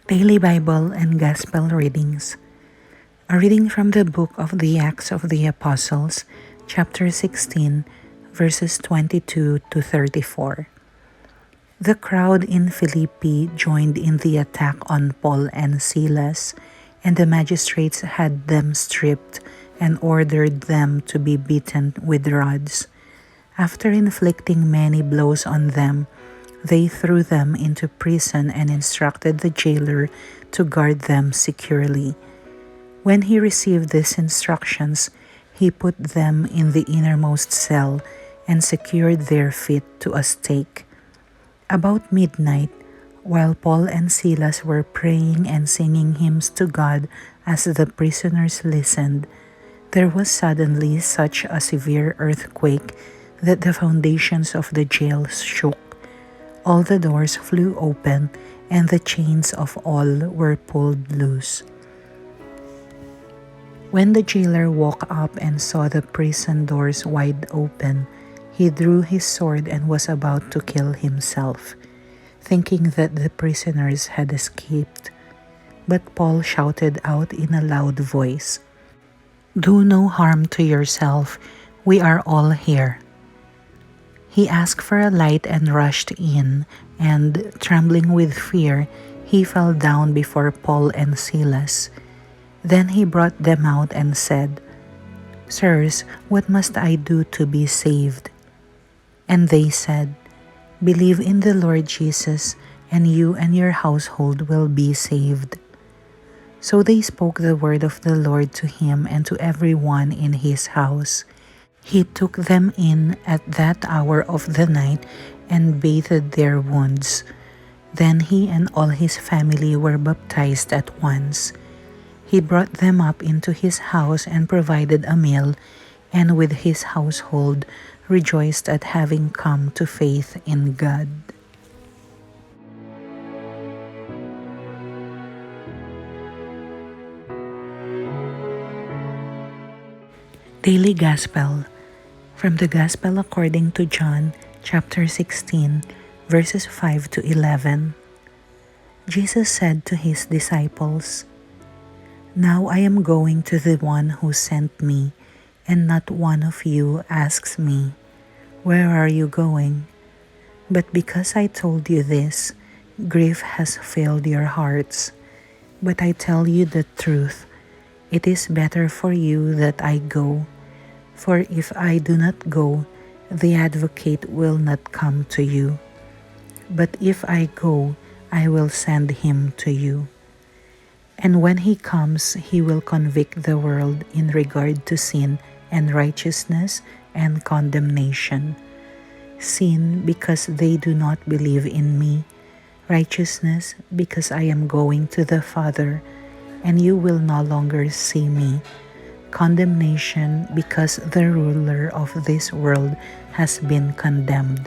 Daily Bible and Gospel Readings. A reading from the book of the Acts of the Apostles, chapter 16, verses 22 to 34. The crowd in Philippi joined in the attack on Paul and Silas, and the magistrates had them stripped and ordered them to be beaten with rods. After inflicting many blows on them, they threw them into prison and instructed the jailer to guard them securely. When he received these instructions, he put them in the innermost cell and secured their feet to a stake. About midnight, while Paul and Silas were praying and singing hymns to God as the prisoners listened, there was suddenly such a severe earthquake that the foundations of the jail shook. All the doors flew open, and the chains of all were pulled loose. When the jailer woke up and saw the prison doors wide open, he drew his sword and was about to kill himself, thinking that the prisoners had escaped. But Paul shouted out in a loud voice, "Do no harm to yourself, we are all here." He asked for a light and rushed in, and, trembling with fear, he fell down before Paul and Silas. Then he brought them out and said, "Sirs, what must I do to be saved?" And they said, "Believe in the Lord Jesus, and you and your household will be saved." So they spoke the word of the Lord to him and to everyone in his house. He took them in at that hour of the night and bathed their wounds. Then he and all his family were baptized at once. He brought them up into his house and provided a meal, and with his household rejoiced at having come to faith in God. Daily Gospel. From the Gospel according to John, chapter 16, verses 5 to 11. Jesus said to his disciples, "Now I am going to the one who sent me, and not one of you asks me, 'Where are you going?' But because I told you this, grief has filled your hearts. But I tell you the truth, it is better for you that I go. For if I do not go, the Advocate will not come to you. But if I go, I will send him to you. And when he comes, he will convict the world in regard to sin and righteousness and condemnation. Sin, because they do not believe in me. Righteousness, because I am going to the Father, and you will no longer see me. Condemnation, because the ruler of this world has been condemned.